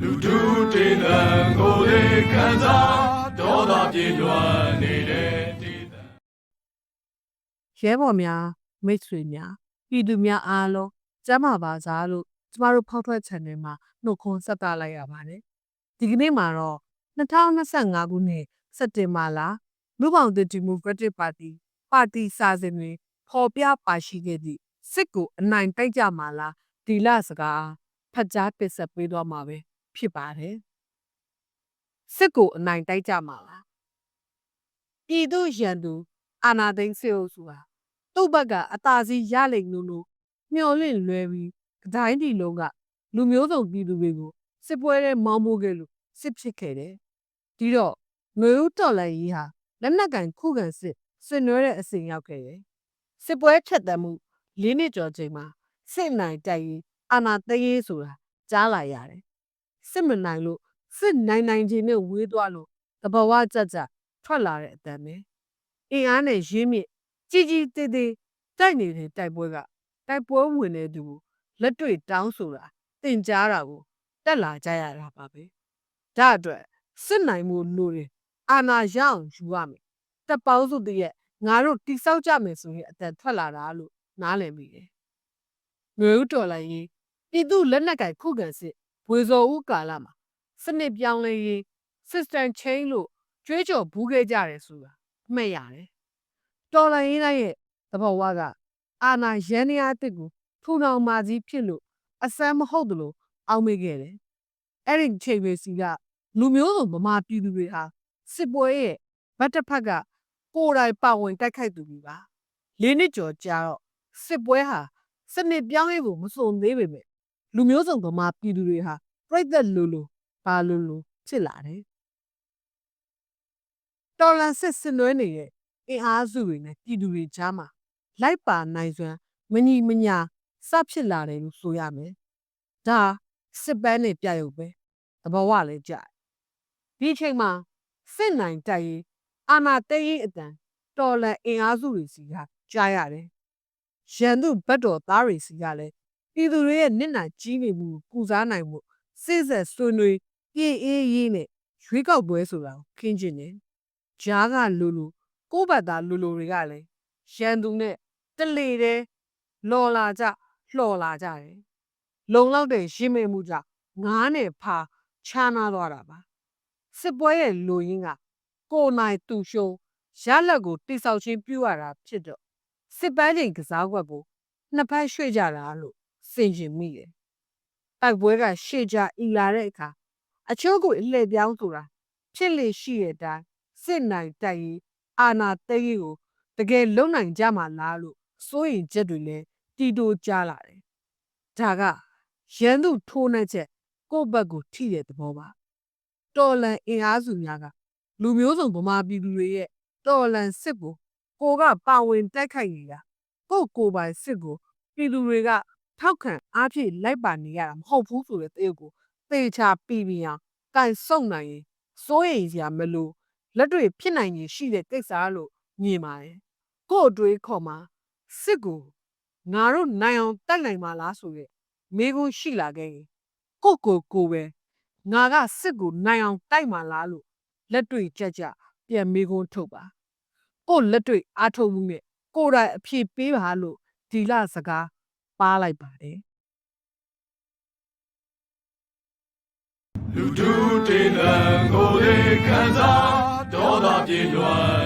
လူတို့တင်တန်ကိုလေးခံစားဒေါသပြေလွှမ်းနေတဲ့တည်တံရဲဘော်များမိတ်ဆွေများပြည်သူများအားလုံးကျမ်းမာပါစားလို့ကျမတို့ဖောက်ထွက် channel မှာနှုတ်ခွန်းဆက်သလိုက်ရပါတယ်ဒီကနေ့မှာတော့2025ခုနှစ်စက်တင်ဘာလလူ့ဘောင်ဒီမိုကရက်တစ်ပါတီစာစဉ်တွင်ဖော်ပြပါရှိခဲ့သည့်စစ်ကိုအနိုင်တိုက်ကြမှာလားဒီလစကားဖတ်ကြားတင်ဆက်ပေးသွားမှာပဲဖြစ်ပါတယ်စစ်ကိုအနိုင်တိုက်ကြမှာလားပြည်သူရန်သူအာဏာသိမ်းစစ်အုပ်စုဟာသူ့ဘက်ကအသာစီးရလိမ့်လို့မျှော်လင့်လွဲပြီးတိုင်းပြည်လုံးကလူမျိုးစုံပြည်သူတွေကိုစစ်ပွဲထဲမောင်းမိုးခဲ့လို့စစ်ဖြစ်ခဲ့တယ်ဒီတော့ຫນွေဦးတော်လှန်ရေးဟာလက်နက်ကင်ခုခံစစ်ဆင်နွှဲတဲ့အစဉ်ရောက်ခဲ့တယ်စစ်ပွဲဖြတ်တန်းမှု၄နှစ်ကျော်ချိန်မှာစစ်နိုင်တိုက်ရေးအာဏာသိမ်းရေးဆိုတာကြားလာရတယ်စစ်မနိုင်လို့စစ်နိုင်ခြင်းနဲ့ဝေးသွားလို့တဘဝကြကြထွက်လာတဲ့အတန်ပဲအင်အားနဲ့ရင်းမြစ်ကြီးကြီးသေးသေးတိုက်နေတဲ့တိုက်ပွဲကတိုက်ပွဲဝင်တဲ့သူကိုလက်တွေ့တောင်းဆိုတာတင်ကြားတာကိုတက်လာကြရတာပါပဲဒါအတွက်စစ်နိုင်မှုလို့တယ်အာဏာရအောင်ယူရမယ်တပ်ပေါင်းစုတည်းရဲ့ငါတို့တိဆောက်ကြမယ်ဆိုရင်အတန်ထွက်လာတာလို့နားလည်မိတယ်ငွေဦးတော်လိုင်းရေးပြည်သူလက်နက်ကင်ခုခံစစ်ဝေဇော်ဦးကာလမှာစနစ်ပြောင်းလဲရေး system change လို့ကြွေးကြော်ဘူးခဲ့ကြတယ်ဆိုတာမှတ်ရတယ်တော်လိုင်းရေးတိုင်းရဲ့သဘောဝကအာဏာရန်ရာအစ်စ်ကိုထူထောင်မာကြီးဖြစ်လို့အစမ်းမဟုတ်သလိုအောက်မေ့ခဲ့တယ်အဲ့ဒီချိန်ပဲစီကလူမျိုးစုံဗမာပြည်သူတွေဟာစစ်ပွဲရဲ့ဗတ်တစ်ဖက်ကကိုယ်တိုင်ပါဝင်တိုက်ခိုက်သူတွေပါ၄နှစ်ကျော်ကြာတော့စစ်ပွဲဟာစနစ်ပြောင်းရေးကိုမစုံသေးပေမဲ့လူမျိုးစုံဗမာပြည်သူတွေဟာပြိသက်လိုဘာလိုဖြစ်လာတယ်တော်လန်စစ်ဆင်နွှဲနေတဲ့အင်အားစုတွေနဲ့ပြည်သူတွေကြားမှာလိုက်ပါနိုင်စွမ်းမညီမညာစဖြစ်လာတယ်လို့ဆိုရမယ်ဒါစစ်ပန်းနဲ့ပြရုပ်ပဲသဘောဝလည်းကြဒီအချိန်မှာစစ်နိုင်တိုက်ရေးအာဏာသိမ်းရေးအတန်တော်လန်အင်အားစုတွေစီကကြားရတယ်ရန်သူဘတ်တော်သားတွေစီကလည်းပြည်သူတွေရဲ့နစ်နာကြီးနေမှုကိုကုစားနိုင်မှုစစ်ဆက်ဆွေးနွေးပြေးအေးရေးနဲ့ရွေးကောက်ပွဲဆိုတာကိုခင်းကျင်တယ်ဂျားကလူကိုယ့်ဘက်သားလူတွေကလည်းရန်သူနဲ့တလေတဲ့လော်လာကြလှော်လာကြတယ်လုံလောက်တဲ့ရင်မိမှုကြောင့်ငားနဲ့ဖာခြားနာသွားတာပါစစ်ပွဲရဲ့လူရင်းကကိုနိုင်သူရှုံးရလက်ကိုတိဆောက်ချင်းပြုရတာဖြစ်တော့စစ်ပန်းချိန်ကစားကွက်ကိုနှစ်ဖက်ရွှေ့ကြတာလို့စင်ကျင်မိတယ်တိုက်ပွဲကရှေ့ကြဤလာတဲ့အခါအချို့ကိုအလှည့်ပြောင်းဆိုတာဖြစ်လေရှိတဲ့အတိုင်းစစ်နိုင်တိုက်ရေးအာဏာသိမ်းရေးကိုတကယ်လုံနိုင်ကြမှာလားလို့စိုးရိမ်ချက်တွေလည်းတီတိုကြားလာတယ်ဒါကရန်သူထိုးနှက်ချက်ကိုယ့်ဘက်ကိုထိတဲ့သဘောပါတော်လန်အင်အားစုများကလူမျိုးစုံဗမာပြည်သူတွေရဲ့တော်လန်စစ်ကိုကပါဝင်တိုက်ခိုက်နေတာကိုပိုင်စစ်ကိုပြည်သူတွေကထောက်ခံအားဖြင့်လိုက်ပါနေရတာမဟုတ်ဘူးဆိုတဲ့တရုပ်ကိုသေချာပြီးအောင်ကန်စုံနိုင်ရင်စိုးရိမ်စရာမလိုလက်တွေ့ဖြစ်နိုင်ရင်ရှိတဲ့ကိစ္စလို့မြင်ပါတယ်ကို့အတွေးခေါ်မှာစစ်ကိုငါတို့နိုင်အောင်တိုက်နိုင်မှာလားဆိုတဲ့မေးခွန်းရှိလာခဲ့ရင်ကိုပဲငါကစစ်ကိုနိုင်အောင်တိုက်မှာလားလို့လက်တွေ့ကြပြန်မေးခွန်းထုတ်ပါကိုလက်တွေ့အားထုတ်မှုနဲ့ကိုယ်တိုင်အဖြေပေးပါလို့ဒီလစကားပါလိုက်ပါတယ်လူတို့တင်တန်ကိုလေးခံစားဒေါသပြေလွှမ်း